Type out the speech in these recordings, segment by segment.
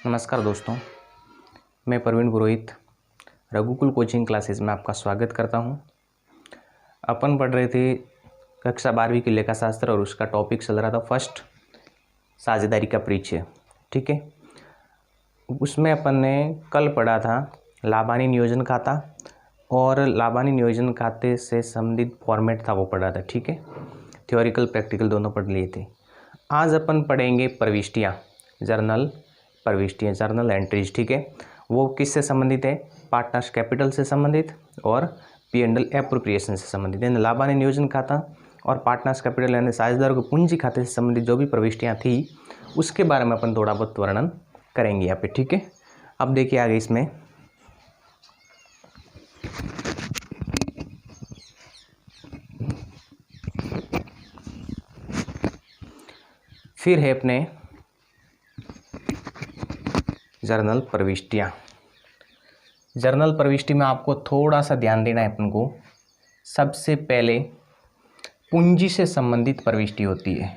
नमस्कार दोस्तों, मैं प्रवीण पुरोहित रघुकुल कोचिंग क्लासेस में आपका स्वागत करता हूं। अपन पढ़ रहे थे कक्षा 12वीं की लेखा शास्त्र और उसका टॉपिक चल रहा था फर्स्ट साझेदारी का परिचय। ठीक है, उसमें अपन ने कल पढ़ा था लाभानी नियोजन खाता और लाभानी नियोजन खाते से संबंधित फॉर्मेट था वो पढ़ा था। ठीक है, थ्योरिकल प्रैक्टिकल दोनों पढ़ लिए थे। आज अपन पढ़ेंगे प्रविष्टियाँ, जर्नल एंट्रीज। ठीक है, वो किससे संबंधित है? पार्टनर्स कैपिटल से संबंधित और P&L एप्रोप्रिएशन से संबंधित। यानी लाभानी नियोजन खाता और पार्टनर्स कैपिटल यानी साझेदारों के पूंजी खाते से संबंधित जो भी प्रविष्टियाँ थी उसके बारे में अपन थोड़ा बहुत वर्णन करेंगे यहाँ पे। ठीक है, अब देखिए आगे इसमें फिर है अपने जर्नल प्रविष्टियाँ। जर्नल प्रविष्टि में आपको थोड़ा सा ध्यान देना है अपन को। सबसे पहले पूंजी से संबंधित प्रविष्टि होती है,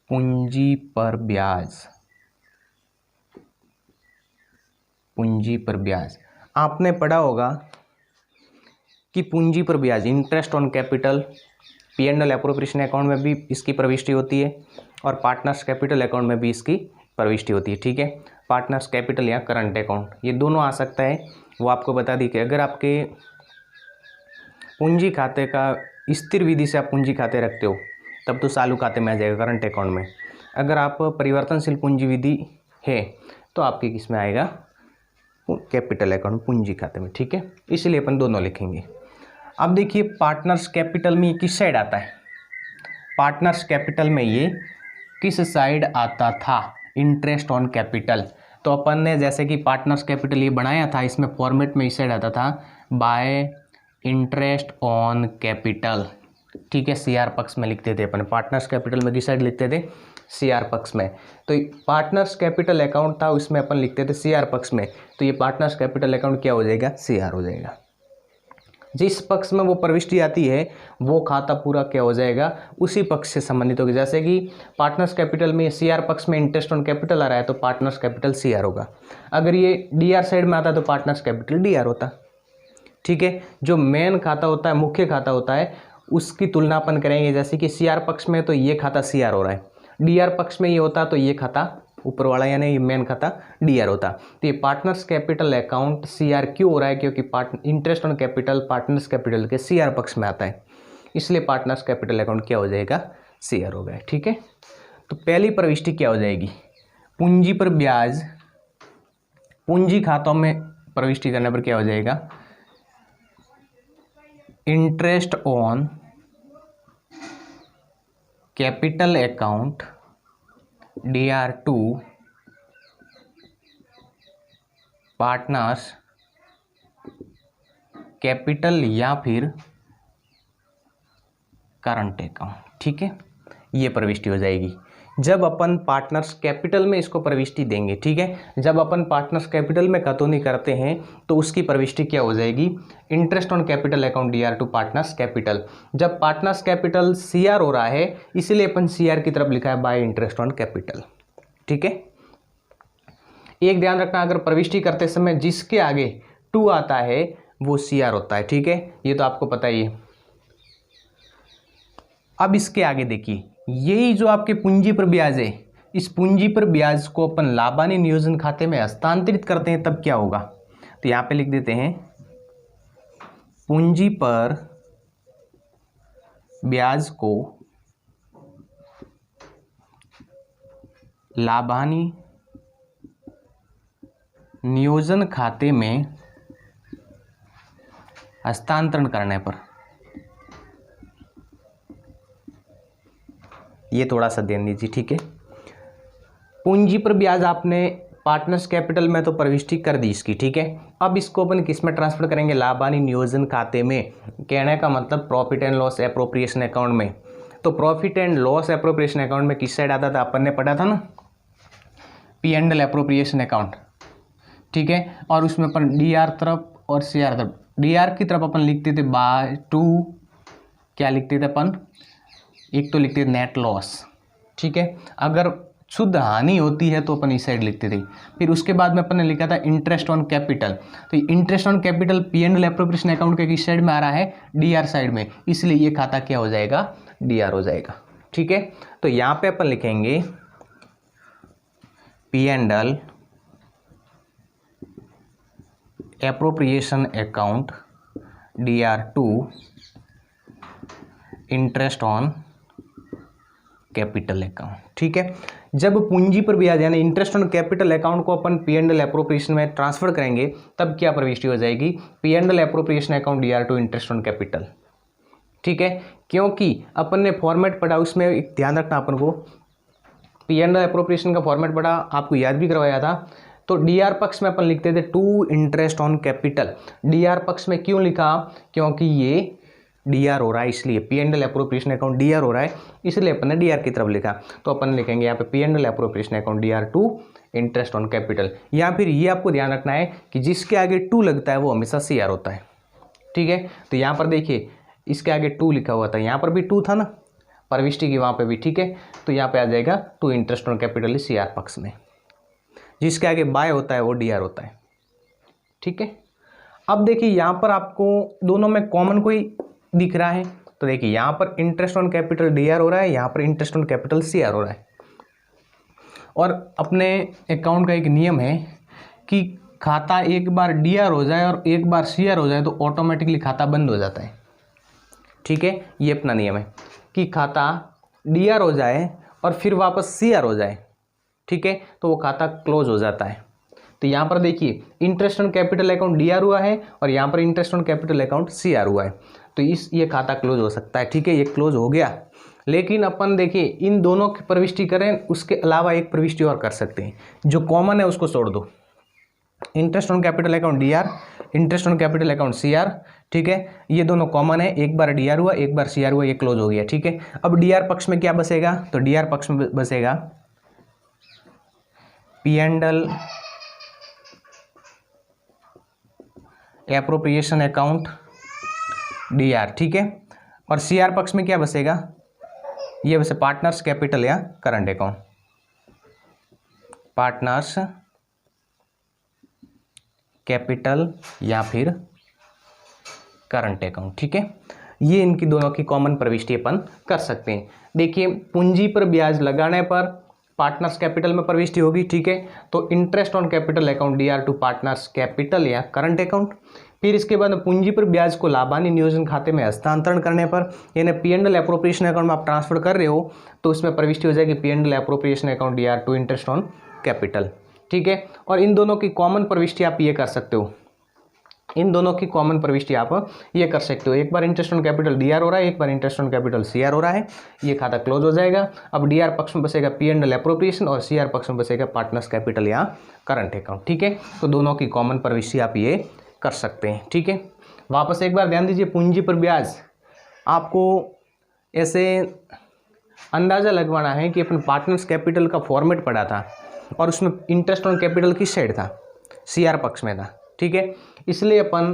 पूंजी पर ब्याज। पूंजी पर ब्याज आपने पढ़ा होगा कि पूंजी पर ब्याज interest on capital P&L appropriation account में भी इसकी प्रविष्टि होती है और पार्टनर्स कैपिटल अकाउंट में भी इसकी प्रविष्टि होती है। ठीक है, पार्टनर्स कैपिटल या करंट अकाउंट ये दोनों आ सकता है। वो आपको बता दी कि अगर आपके पूंजी खाते का स्थिर विधि से आप पूंजी खाते रखते हो तब तो चालू खाते में आ जाएगा, करंट अकाउंट में। अगर आप परिवर्तनशील पूंजी विधि है तो आपके किस में आएगा? कैपिटल अकाउंट, पूंजी खाते में। ठीक है, इसलिए अपन दोनों लिखेंगे। अब देखिए पार्टनर्स कैपिटल में ये किस साइड आता है? पार्टनर्स कैपिटल में ये किस साइड आता था? Interest on capital. तो अपन ने जैसे कि पार्टनर्स कैपिटल ये बनाया था, इसमें फॉर्मेट में इस साइड आता था बाय इंटरेस्ट ऑन कैपिटल। ठीक है, CR पक्ष में लिखते थे अपन। पार्टनर्स कैपिटल में किस साइड लिखते थे? CR पक्ष में। तो पार्टनर्स कैपिटल अकाउंट था, उसमें अपन लिखते थे CR पक्ष में। तो ये पार्टनर्स कैपिटल अकाउंट क्या हो जाएगा? CR हो जाएगा। जिस पक्ष में वो प्रविष्टि आती है वो खाता पूरा क्या हो जाएगा? उसी पक्ष से संबंधित होगी। जैसे कि पार्टनर्स कैपिटल में CR पक्ष में इंटरेस्ट ऑन कैपिटल आ रहा है तो पार्टनर्स कैपिटल CR होगा। अगर ये DR साइड में आता है तो पार्टनर्स कैपिटल DR होता। ठीक है, जो मेन खाता होता है, मुख्य खाता होता है, उसकी तुलना अपन करेंगे। जैसे कि CR पक्ष में तो ये खाता CR हो रहा है, DR पक्ष में ये होता तो ये खाता ऊपर वाला यानी ये मेन खाता DR होता। तो ये पार्टनर्स कैपिटल अकाउंट CR क्यों हो रहा है? क्योंकि interest on capital partners capital के CR पक्ष में आता है, इसलिए पार्टनर्स कैपिटल अकाउंट क्या हो जाएगा? CR हो गया। ठीक है, तो पहली प्रविष्टि क्या हो जाएगी? पूंजी पर ब्याज। पूंजी खातों में प्रविष्टि करने पर क्या हो जाएगा? Interest on capital account DR2 partners capital या फिर करंट अकाउंट। ठीक है, ये प्रविष्टि हो जाएगी जब अपन पार्टनर्स कैपिटल में इसको प्रविष्टि देंगे। ठीक है, जब अपन पार्टनर्स कैपिटल में खतौनी करते हैं तो उसकी प्रविष्टि क्या हो जाएगी? Interest on capital account DR2 partners capital. जब पार्टनर्स कैपिटल CR हो रहा है इसलिए अपन CR की तरफ लिखा है बाय इंटरेस्ट ऑन कैपिटल। ठीक है, एक ध्यान रखना, अगर प्रविष्टि करते समय जिसके आगे 2 आता है वो CR होता है। ठीक है, ये तो आपको पता ही है। अब इसके आगे देखिए, यही जो आपके पूंजी पर ब्याज है, इस पूंजी पर ब्याज को अपन लाभानी नियोजन खाते में हस्तांतरित करते हैं तब क्या होगा? तो यहां पे लिख देते हैं पूंजी पर ब्याज को लाभानी नियोजन खाते में हस्तांतरण करने पर, ये थोड़ा सा ध्यान दीजिए। ठीक है, पूंजी पर ब्याज आपने पार्टनर्स कैपिटल में तो प्रविष्टि कर दी इसकी। ठीक है, अब इसको अपन किस में ट्रांसफर करेंगे? लाभानी नियोजन खाते में। कहने का मतलब profit and loss appropriation account में। तो profit and loss appropriation account में किस साइड आता था? अपन ने पढ़ा था ना, P&L एप्रोप्रिएशन अकाउंट। ठीक है, और उसमें अपन DR तरफ और CR तरफ, DR की तरफ अपन लिखते थे बाय 2, क्या लिखते थे अपन? एक तो लिखते थे नेट लॉस। ठीक है, अगर शुद्ध हानि होती है तो अपन इस साइड लिखते थे। फिर उसके बाद में अपन ने लिखा था इंटरेस्ट ऑन कैपिटल, तो interest on capital P and L appropriation account के किस साइड में आ रहा है, डीआर साइड में, इसलिए ये खाता क्या हो जाएगा, डीआर हो जाएगा। ठीक है, तो यहाँ पे अपन लिखेंगे P and L appropriation account DR2 interest on capital account. ठीक है, जब पूंजी पर ब्याज यानी इंटरेस्ट ऑन कैपिटल अकाउंट को अपन पी एंड एल एप्रोप्रिएशन में ट्रांसफर करेंगे तब क्या प्रविष्टि हो जाएगी, P and L appropriation account DR2 interest on capital. ठीक है, क्योंकि अपन ने फॉर्मेट पढ़ा उसमें एक ध्यान रखना अपन को, पी एंड एल एप्रोप्रिएशन का फॉर्मेट पढ़ा, आपको याद भी करवाया था। तो डीआर पक्ष में अपन लिखते थे to interest on capital. DR पक्ष में क्यों लिखा, क्योंकि ये डीआर हो रहा है, इसलिए P and L appropriation account DR हो रहा है, इसलिए अपन ने डीआर की तरफ लिखा। तो अपन लिखेंगे यहाँ पे P and L appropriation account DR2 interest on capital. या फिर ये आपको ध्यान रखना है कि जिसके आगे टू लगता है वो हमेशा CR होता है। ठीक है, तो यहाँ पर देखिए इसके आगे टू लिखा हुआ था, यहाँ पर भी टू था ना प्रविष्टि की वहाँ पे भी। ठीक है, तो यहाँ पे आ जाएगा to interest on capital CR पक्ष में, जिसके आगे बाय होता है वो DR होता है। ठीक है, अब देखिए यहाँ पर आपको दोनों में कॉमन कोई दिख रहा है, तो देखिए यहाँ पर इंटरेस्ट ऑन कैपिटल DR हो रहा है, यहाँ पर इंटरेस्ट ऑन कैपिटल CR हो रहा है। और अपने अकाउंट का एक नियम है कि खाता एक बार DR हो जाए और एक बार CR हो जाए तो ऑटोमेटिकली खाता बंद हो जाता है। ठीक है, ये अपना नियम है कि खाता DR हो जाए और फिर वापस CR हो जाए, ठीक है, तो वो खाता क्लोज हो जाता है। तो यहाँ पर देखिए interest on capital account DR हुआ है और यहाँ पर interest on capital account CR हुआ है, तो ये खाता क्लोज हो सकता है। ठीक है, ये क्लोज हो गया। लेकिन अपन देखिए इन दोनों की प्रविष्टि करें, उसके अलावा एक प्रविष्टि और कर सकते हैं, जो कॉमन है उसको छोड़ दो। Interest on capital account DR, interest on capital account CR। ठीक है, ये दोनों कॉमन है, एक बार DR हुआ एक बार CR हुआ, ये क्लोज हो गया। ठीक है, अब DR पक्ष में क्या बसेगा, तो DR पक्ष में बसेगा P and L appropriation account DR। ठीक है, और CR पक्ष में क्या बसेगा, ये वैसे पार्टनर्स कैपिटल या करंट अकाउंट, पार्टनर्स कैपिटल या फिर करंट अकाउंट। ठीक है, ये इनकी दोनों की कॉमन प्रविष्टि अपन कर सकते हैं। देखिए पूंजी पर ब्याज लगाने पर पार्टनर्स कैपिटल में प्रविष्टि होगी। ठीक है, तो interest on capital account DR2 partners capital या करंट अकाउंट। फिर इसके बाद पूंजी पर ब्याज को लाभानी नियोजन खाते में हस्तांतरण करने पर, यानी P and L appropriation account में आप ट्रांसफर कर रहे हो तो उसमें प्रविष्टि हो जाएगी P and L appropriation account DR2 interest on capital. ठीक है, और इन दोनों की कॉमन प्रविष्टि आप ये कर सकते हो, इन दोनों की कॉमन प्रविष्टि आप ये कर सकते हो, एक बार इंटरेस्ट ऑन कैपिटल DR हो रहा है, एक बार इंटरेस्ट ऑन कैपिटल CR हो रहा है, ये खाता क्लोज हो जाएगा। अब DR पक्ष में बसेगा पी एंड एल एप्रोप्रिएशन और CR पक्ष में बसेगा पार्टनर्स कैपिटल या करंट अकाउंट। ठीक है, तो दोनों की कॉमन प्रविष्टि आप ये कर सकते हैं। ठीक है, वापस एक बार ध्यान दीजिए, पूंजी पर ब्याज आपको ऐसे अंदाज़ा लगवाना है कि अपन पार्टनर्स कैपिटल का फॉर्मेट पढ़ा था और उसमें इंटरेस्ट ऑन कैपिटल किस साइड था, CR पक्ष में था। ठीक है, इसलिए अपन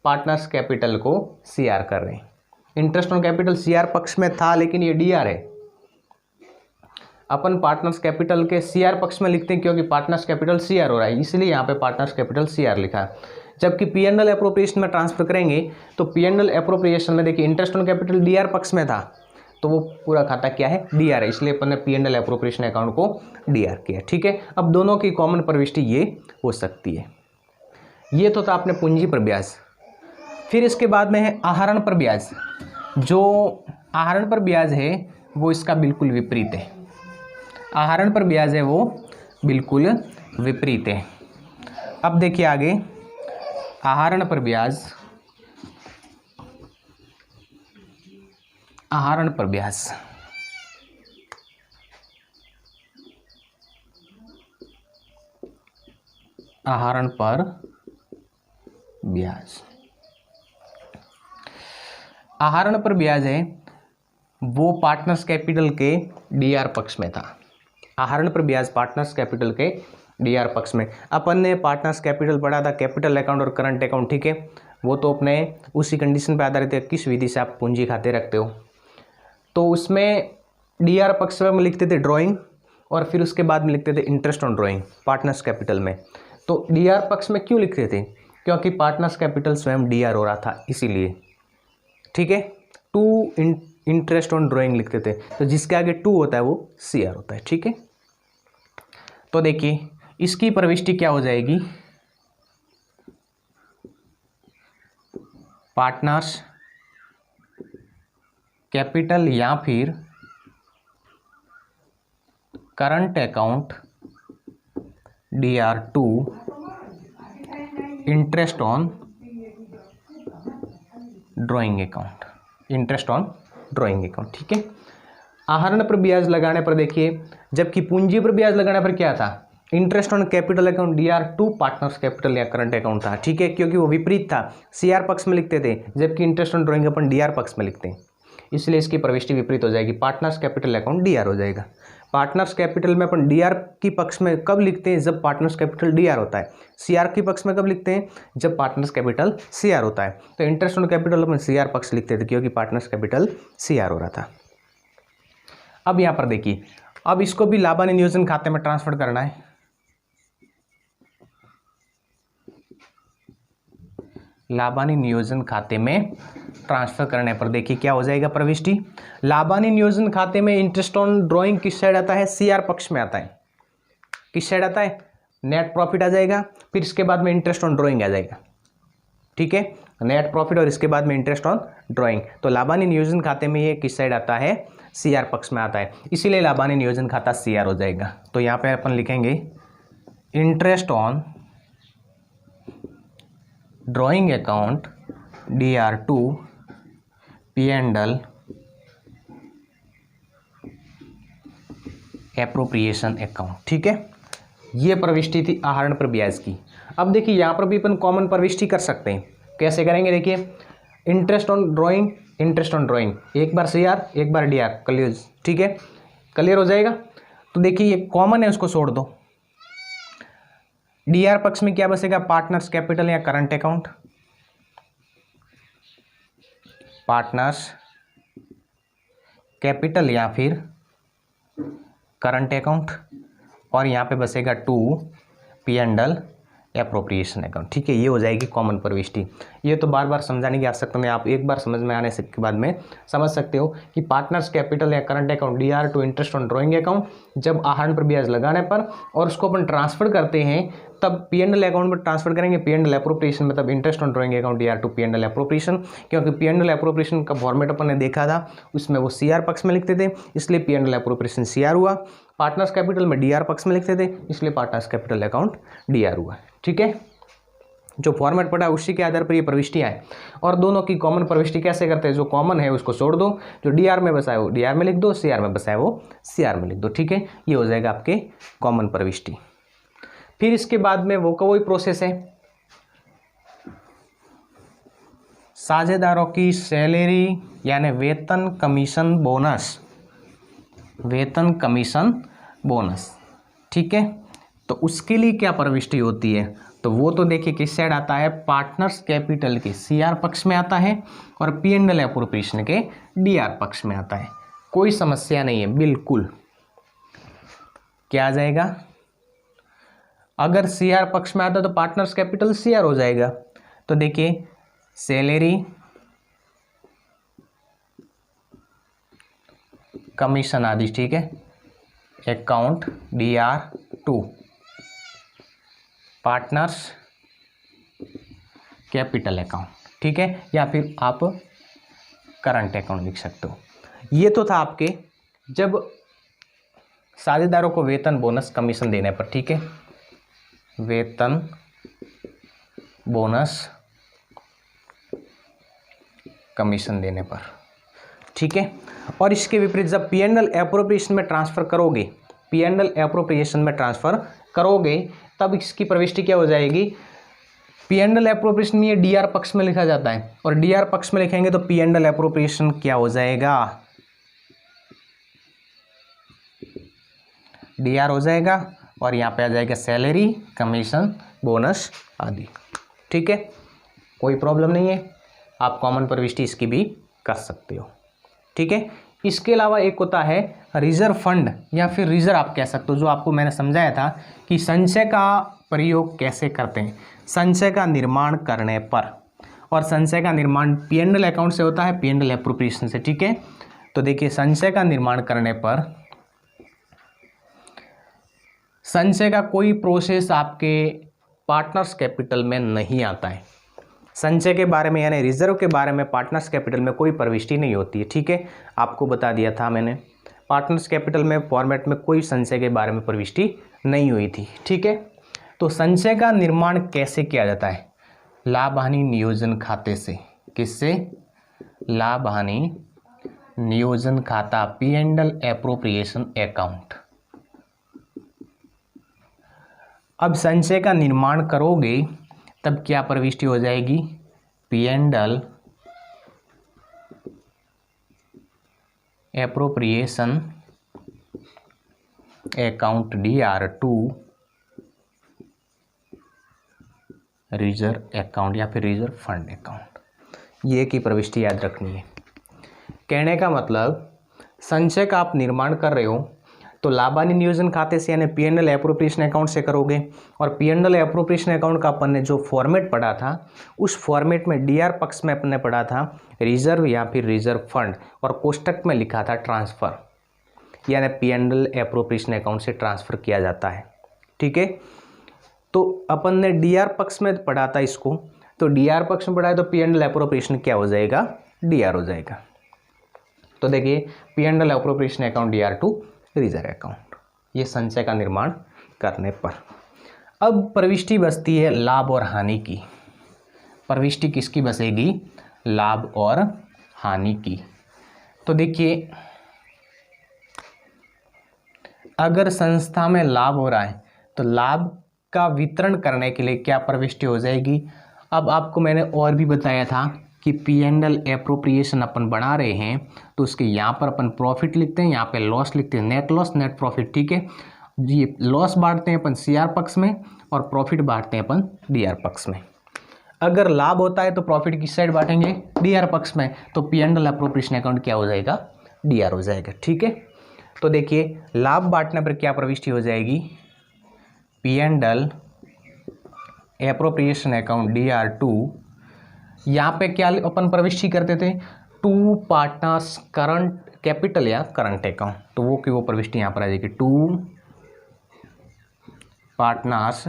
पार्टनर्स कैपिटल को CR कर रहे हैं। इंटरेस्ट ऑन कैपिटल CR पक्ष में था लेकिन ये DR है, अपन पार्टनर्स कैपिटल के CR पक्ष में लिखते हैं क्योंकि पार्टनर्स कैपिटल CR हो रहा है, इसलिए यहाँ पे पार्टनर्स कैपिटल CR लिखा है। जबकि पी एंड एल एप्रोप्रिएशन में ट्रांसफर करेंगे तो पी एंड एल एप्रोप्रिएशन में देखिए इंटरेस्ट ऑन कैपिटल DR पक्ष में था, तो वो पूरा खाता क्या है, DR है, इसलिए अपन ने P and L appropriation account को DR किया। ठीक है, अब दोनों की कॉमन प्रविष्टि ये हो सकती है। ये तो था अपने पूंजी पर ब्याज। फिर इसके बाद में है आहरण पर ब्याज। जो आहरण पर ब्याज है वो इसका बिल्कुल विपरीत है, आहरण पर ब्याज है वो बिल्कुल विपरीत है। अब देखिए आगे, आहरण पर ब्याज, आहरण पर ब्याज, आहरण पर ब्याज, आहरण पर ब्याज है वो पार्टनर्स कैपिटल के DR पक्ष में था। आहरण पर ब्याज पार्टनर्स कैपिटल के DR पक्ष में। अपन ने पार्टनर्स कैपिटल पढ़ा था, कैपिटल अकाउंट और करंट अकाउंट। ठीक है, वो तो अपने उसी कंडीशन पर आधारित है किस विधि से आप पूंजी खाते रखते हो। तो उसमें DR पक्ष में हम लिखते थे ड्राइंग और फिर उसके बाद में लिखते थे interest on drawing partners capital में। तो डीआर पक्ष में क्यों लिखते थे, क्योंकि पार्टनर्स कैपिटल स्वयं डीआर हो रहा था इसीलिए, ठीक है। टू इंटरेस्ट ऑन ड्राइंग लिखते थे, तो जिसके आगे टू होता है वो सीआर होता है, ठीक है। तो देखिए इसकी प्रविष्टि क्या हो जाएगी, पार्टनर्स कैपिटल या फिर current account DR2 interest on drawing account, interest on drawing account, ठीक है। आहरण पर ब्याज लगाने पर देखिए, जबकि पूंजी पर ब्याज लगाने पर क्या था, interest on capital account DR2 partners capital या करंट अकाउंट था, ठीक है, क्योंकि वो विपरीत था, सीआर पक्ष में लिखते थे जबकि इंटरेस्ट ऑन ड्राइंग अपन डीआर पक्ष में लिखते हैं, इसलिए इसकी प्रविष्टि विपरीत हो जाएगी, पार्टनर्स कैपिटल अकाउंट डीआर हो जाएगा। पार्टनर्स कैपिटल में अपन डीआर की पक्ष में कब लिखते हैं, जब पार्टनर्स कैपिटल डीआर होता है। सीआर की पक्ष में कब लिखते हैं, जब पार्टनर्स कैपिटल सीआर होता है। तो interest on capital upon CR पक्ष लिखते थे क्योंकि पार्टनर्स कैपिटल सीआर हो रहा था। अब यहाँ पर देखिए, अब इसको भी लाभांश नियोजन खाते में ट्रांसफर करना है। लाभांश नियोजन खाते में ट्रांसफर करने पर देखिए क्या हो जाएगा प्रविष्टि, लाभांश नियोजन खाते में इंटरेस्ट ऑन ड्राइंग किस साइड आता है, सीआर पक्ष में आता है। किस साइड आता है, नेट प्रॉफिट आ जाएगा, फिर इसके बाद में इंटरेस्ट ऑन ड्राइंग आ जाएगा, ठीक है, नेट प्रॉफिट और इसके बाद में इंटरेस्ट ऑन ड्राइंग। तो लाभांश नियोजन खाते में ये किस साइड आता है, सीआर पक्ष में आता है, इसीलिए लाभांश नियोजन खाता सीआर हो जाएगा। तो यहाँ पे अपन लिखेंगे interest on drawing account DR2 P&L appropriation account, ठीक है। ये प्रविष्टि थी आहरण पर ब्याज की। अब देखिए यहाँ पर भी अपन कॉमन प्रविष्टि कर सकते हैं, कैसे करेंगे, देखिए interest on drawing, interest on drawing, एक बार सीआर एक बार डीआर, क्लियर, ठीक है, क्लियर हो जाएगा। तो देखिए ये कॉमन है, उसको छोड़ दो। डीआर पक्ष में क्या बचेगा, पार्टनर्स कैपिटल या करंट अकाउंट, पार्टनर्स कैपिटल या फिर करंट अकाउंट, और यहाँ पे बचेगा 2 P&L एप्रोप्रिएशन अकाउंट, ठीक है। ये हो जाएगी कॉमन प्रविष्टि। ये तो बार बार समझाने की आवश्यकता नहीं, आप एक बार समझ में आने से के बाद में समझ सकते हो कि पार्टनर्स कैपिटल या current account DR2 interest on drawing account, जब आहरण पर ब्याज लगाने पर और उसको अपन ट्रांसफर करते हैं तब P&L अकाउंट में ट्रांसफर करेंगे, P&L एप्रोप्रिएशन मतलब interest on drawing account DR2 P&L appropriation, क्योंकि P&L एप्रोप्रिएशन का फॉर्मेट अपन ने देखा था, उसमें वो सीआर पक्ष में लिखते थे, इसलिए P&L एप्रोप्रिएशन सीआर हुआ। पार्टनर्स कैपिटल में डीआर पक्ष में लिखते थे, इसलिए पार्टनर्स कैपिटल अकाउंट डीआर हुआ, ठीक है। जो फॉर्मेट पड़ा है उसी के आधार पर ये प्रविष्टियाँ हैं, और दोनों की कॉमन प्रविष्टि कैसे करते हैं, जो कॉमन है उसको छोड़ दो, जो डीआर में बसा है वो डीआर में लिख दो, सीआर में बसा है वो सीआर में लिख दो, ठीक है। ये हो जाएगा आपके कॉमन प्रविष्टि। फिर इसके बाद में वो का वही प्रोसेस है, साझेदारों की सैलरी यानी वेतन कमीशन बोनस, वेतन कमीशन बोनस, ठीक है। तो उसके लिए क्या प्रविष्टि होती है, तो वो तो देखिए किस साइड आता है, पार्टनर्स कैपिटल के सीआर पक्ष में आता है और P&L एप्रोप्रिएशन के डीआर पक्ष में आता है। कोई समस्या नहीं है, बिल्कुल। क्या आ जाएगा, अगर सीआर पक्ष में आता तो पार्टनर्स कैपिटल सीआर हो जाएगा। तो देखिए सैलरी कमीशन आदि, ठीक है, account DR2 partners capital account, ठीक है, या फिर आप करंट अकाउंट लिख सकते हो। ये तो था आपके जब साझेदारों को वेतन बोनस कमीशन देने पर, ठीक है, वेतन बोनस कमीशन देने पर, ठीक है। और इसके विपरीत जब P&L एप्रोप्रिएशन में ट्रांसफर करोगे, P&L एप्रोप्रिएशन में ट्रांसफर करोगे तब इसकी प्रविष्टि क्या हो जाएगी, P&L एप्रोप्रिएशन में ये डीआर पक्ष में लिखा जाता है, और डीआर पक्ष में लिखेंगे तो P&L एप्रोप्रिएशन क्या हो जाएगा, डीआर हो जाएगा, और यहाँ पे आ जाएगा सैलरी कमीशन बोनस आदि, ठीक है। कोई प्रॉब्लम नहीं है, आप कॉमन प्रविष्टि इसकी भी कर सकते हो, ठीक है। इसके अलावा एक होता है रिजर्व फंड या फिर रिजर्व आप कह सकते हो, जो आपको मैंने समझाया था कि संचय का प्रयोग कैसे करते हैं, संचय का निर्माण करने पर। और संचय का निर्माण P&L अकाउंट से होता है, P&L एप्रोप्रिएशन से। ठीक है, तो देखिए संचय का निर्माण करने पर संचय का कोई प्रोसेस आपके पार्टनर्स कैपिटल में नहीं आता है। संचय के बारे में यानी रिजर्व के बारे में पार्टनर्स कैपिटल में कोई प्रविष्टि नहीं होती है। ठीक है, आपको बता दिया था मैंने, पार्टनर्स कैपिटल में फॉर्मेट में कोई संचय के बारे में प्रविष्टि नहीं हुई थी। ठीक है, तो संचय का निर्माण कैसे किया जाता है? लाभ हानि नियोजन खाते से। किससे? लाभ हानि नियोजन खाता, P&L एप्रोप्रिएशन अकाउंट। अब संचय का निर्माण करोगे तब क्या प्रविष्टि हो जाएगी? P&L appropriation account DR2 reserve account या फिर रिजर्व फंड अकाउंट। ये की प्रविष्टि याद रखनी है। कहने का मतलब संचय का आप निर्माण कर रहे हो तो लाभ हानि नियोजन खाते से यानी P&L एप्रोप्रिएशन अकाउंट से करोगे। और P&L एप्रोप्रिएशन अकाउंट का अपन ने जो फॉर्मेट पढ़ा था उस फॉर्मेट में DR पक्ष में अपन ने पढ़ा था रिजर्व या फिर रिजर्व फंड, और कोष्टक में लिखा था ट्रांसफर, यानी P&L एप्रोप्रिएशन अकाउंट से ट्रांसफर किया जाता है। ठीक है, तो अपन ने DR पक्ष में पढ़ा था इसको, तो DR पक्ष में पढ़ा है तो P&L एप्रोप्रिएशन क्या हो जाएगा? DR हो जाएगा। तो देखिए P&L appropriation account DR2 reserve account, ये संचय का निर्माण करने पर। अब प्रविष्टि बचती है लाभ और हानि की। प्रविष्टि किसकी बचेगी? लाभ और हानि की। तो देखिए अगर संस्था में लाभ हो रहा है तो लाभ का वितरण करने के लिए क्या प्रविष्टि हो जाएगी? अब आपको मैंने और भी बताया था कि P&L एप्रोप्रिएशन अपन बना रहे हैं तो उसके यहाँ पर अपन प्रॉफिट लिखते हैं, यहाँ पे लॉस लिखते हैं, नेट लॉस नेट प्रॉफिट। ठीक है, ये लॉस बांटते हैं अपन CR पक्ष में और प्रॉफिट बांटते हैं अपन DR पक्ष में। अगर लाभ होता है तो प्रॉफिट किस साइड बांटेंगे? DR पक्ष में, तो P&L एप्रोप्रिएशन अकाउंट क्या हो जाएगा? DR हो जाएगा। ठीक है, तो देखिए लाभ बांटने पर क्या प्रविष्टि हो जाएगी? P&L एप्रोप्रिएशन अकाउंट DR2, यहाँ पे क्या अपन प्रविष्टि करते थे? टू पार्टनर्स करंट कैपिटल या करंट अकाउंट, तो वो की वो प्रविष्टि यहाँ पर आ जाएगी, टू पार्टनर्स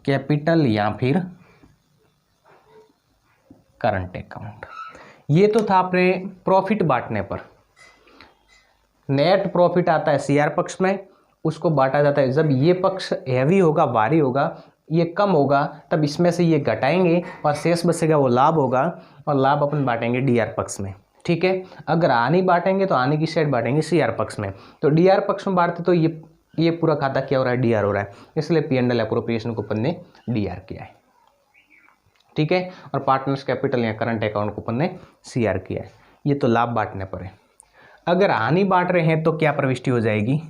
कैपिटल या फिर करंट अकाउंट। ये तो था अपने प्रॉफिट बांटने पर। नेट प्रॉफिट आता है CR पक्ष में, उसको बांटा जाता है। जब ये पक्ष हैवी होगा, भारी होगा, ये कम होगा, तब इसमें से ये घटाएंगे और शेष बचेगा वो लाभ होगा, और लाभ अपन बांटेंगे DR पक्ष में। ठीक है, अगर हानि बांटेंगे तो हानि की साइड बांटेंगे CR पक्ष में। तो DR पक्ष में बांटते तो ये पूरा खाता क्या हो रहा है? DR हो रहा है, इसलिए P&L एप्रोप्रिएशन को अपन ने DR किया है। ठीक है, और पार्टनर्स कैपिटल या करंट अकाउंट को अपन ने CR किया है। ये तो लाभ बांटने पर है। अगर हानि बांट रहे हैं तो क्या प्रविष्टि हो जाएगी?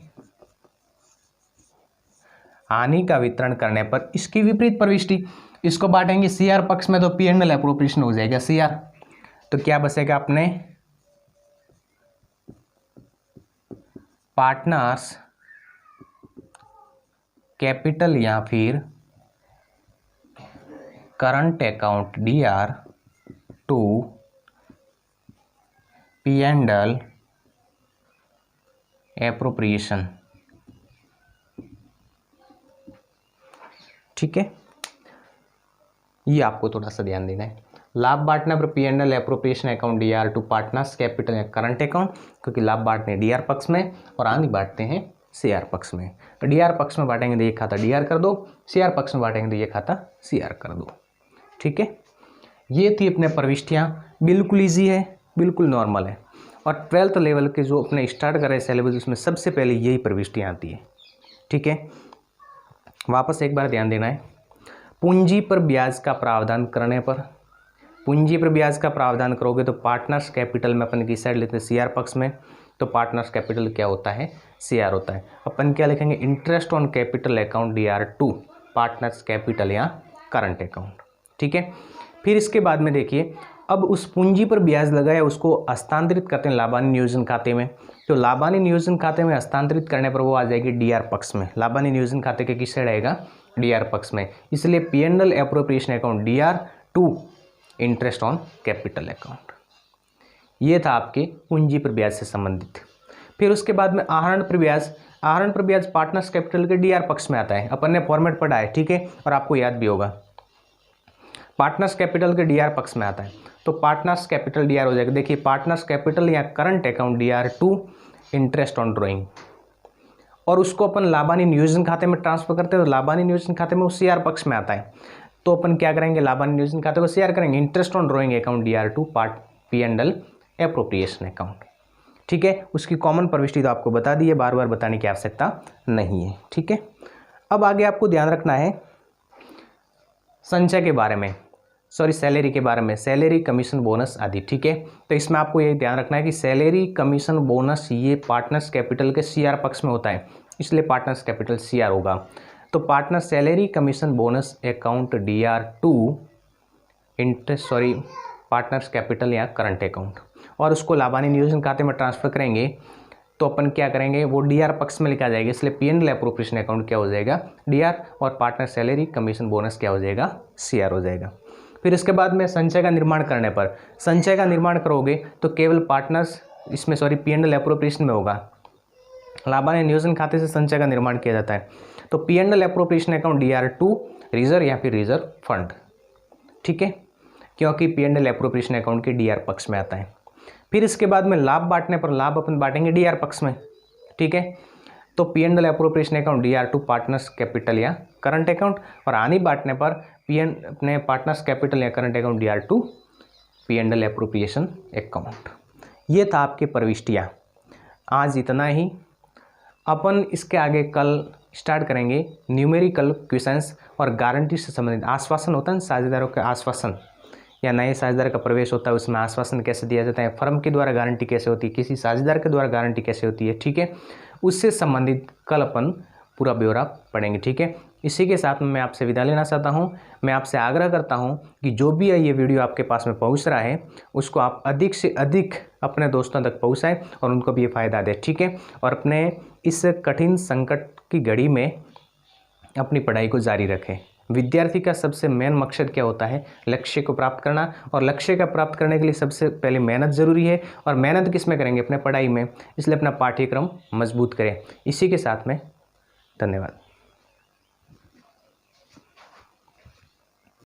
हानि का वितरण करने पर इसकी विपरीत प्रविष्टि, इसको बांटेंगे CR पक्ष में तो P&L एप्रोप्रिएशन हो जाएगा CR। तो क्या बचेगा अपने? पार्टनर्स कैपिटल या फिर current account DR2 P&L appropriation. ठीक है, ये आपको थोड़ा सा ध्यान देना है। लाभ बांटने पर P&L appropriation account DR2 partners capital या करंट अकाउंट, क्योंकि लाभ बांटते हैं DR पक्ष में और हानि बांटते हैं CR पक्ष में। तो DR पक्ष में बांटेंगे तो ये खाता DR कर दो, CR पक्ष में बांटेंगे तो ये खाता CR कर दो। ठीक है, ये थी अपने प्रविष्टियाँ। बिल्कुल ईजी है, बिल्कुल नॉर्मल है। और 12th लेवल के जो अपने स्टार्ट कर रहे सिलेबस उसमें सबसे पहले यही प्रविष्टियाँ आती है। ठीक है, वापस एक बार ध्यान देना है। पूंजी पर ब्याज का प्रावधान करने पर, पूंजी पर ब्याज का प्रावधान करोगे तो पार्टनर्स कैपिटल में अपन की साइड लेते हैं CR पक्ष में, तो पार्टनर्स कैपिटल क्या होता है? CR होता है। अपन क्या लिखेंगे? Interest on capital account DR2 partners capital या करंट अकाउंट। ठीक है, फिर इसके बाद में देखिए अब उस पूंजी पर ब्याज लगाया उसको हस्तांतरित करते हैं लाभानी नियोजन खाते में। तो लाभानी नियोजन खाते में हस्तांतरित करने पर वो आ जाएगी डीआर पक्ष में। लाभानी नियोजन खाते के किससे रहेगा? डीआर पक्ष में। इसलिए P&L appropriation account DR2 interest on capital account. ये था आपके पूंजी पर ब्याज से संबंधित। फिर उसके बाद में आहरण पर ब्याज। आहरण पर ब्याज पार्टनर्स कैपिटल के डीआर पक्ष में आता है। अपन ने फॉर्मेट पढ़ा है, ठीक है, और आपको याद भी होगा। पार्टनर्स कैपिटल के डीआर पक्ष में आता है, तो पार्टनर्स कैपिटल डीआर हो जाएगा। देखिए पार्टनर्स कैपिटल या current account DR2 interest on drawing, और उसको अपन लाभानी नियोजन खाते में ट्रांसफर करते हैं, तो लाभानी नियोजन खाते में वो CR पक्ष में आता है। तो अपन क्या करेंगे? लाभानी नियोजन खाते को CR करेंगे, interest on drawing account DR2 part P&L appropriation account, ठीक है। उसकी कॉमन प्रविष्टि तो आपको बता दी है, बार बार बताने की आवश्यकता नहीं है, ठीक है। अब आगे आपको ध्यान रखना है संचय के बारे में, सैलरी के बारे में, सैलरी कमीशन बोनस आदि, ठीक है। तो इसमें आपको ये ध्यान रखना है कि सैलरी कमीशन बोनस ये पार्टनर्स कैपिटल के CR पक्ष में होता है, इसलिए पार्टनर्स कैपिटल CR होगा। तो partner salary commission bonus account DR2 partners capital या करंट अकाउंट, और उसको लाभानी नियोजन खाते में ट्रांसफर करेंगे, तो अपन क्या करेंगे? वो डीआर पक्ष में लिखा जाएगा, इसलिए P&L एप्रोप्रिएशन अकाउंट क्या हो जाएगा? DR, और पार्टनर सैलरी कमीशन बोनस क्या हो जाएगा? CR हो जाएगा। फिर इसके बाद में संचय का निर्माण करने पर, संचय का निर्माण करोगे तो केवल पार्टनर्स इसमें P&L एप्रोप्रिएशन में होगा। लाभानी नियोजन खाते से संचय का निर्माण किया जाता है, तो P&L appropriation account DR2 reserve या फिर रिजर्व फंड, ठीक है, क्योंकि P&L एप्रोप्रिएशन अकाउंट के डीआर पक्ष में आता है। फिर इसके बाद में लाभ बांटने पर, लाभ अपन बांटेंगे डीआर पक्ष में, ठीक है। तो P&L appropriation account DR2 partners capital या करंट अकाउंट, और हानि बांटने पर अपने पार्टनर्स कैपिटल या current account DR2 P&L appropriation account. ये था आपके प्रविष्टियाँ। आज इतना ही। अपन इसके आगे कल स्टार्ट करेंगे न्यूमेरिकल क्वेश्चंस और गारंटी से संबंधित। आश्वासन होता है ना, साझेदारों के आश्वासन या नए साझेदार का प्रवेश होता है, उसमें आश्वासन कैसे दिया जाता है, फर्म के द्वारा गारंटी कैसे होती है, किसी साझेदार के द्वारा गारंटी कैसे होती है, ठीक है, उससे संबंधित कल अपन पूरा ब्यौरा पढ़ेंगे, ठीक है। इसी के साथ में मैं आपसे विदा लेना चाहता हूँ। मैं आपसे आग्रह करता हूँ कि जो भी ये वीडियो आपके पास में पहुँच रहा है उसको आप अधिक से अधिक अपने दोस्तों तक पहुँचाएं और उनको भी ये फ़ायदा दे, ठीक है। और अपने इस कठिन संकट की घड़ी में अपनी पढ़ाई को जारी रखें। विद्यार्थी का सबसे मेन मकसद क्या होता है? लक्ष्य को प्राप्त करना, और लक्ष्य का प्राप्त करने के लिए सबसे पहले मेहनत ज़रूरी है, और मेहनत किस में करेंगे? अपने पढ़ाई में। इसलिए अपना पाठ्यक्रम मजबूत करें। इसी के साथ में धन्यवाद।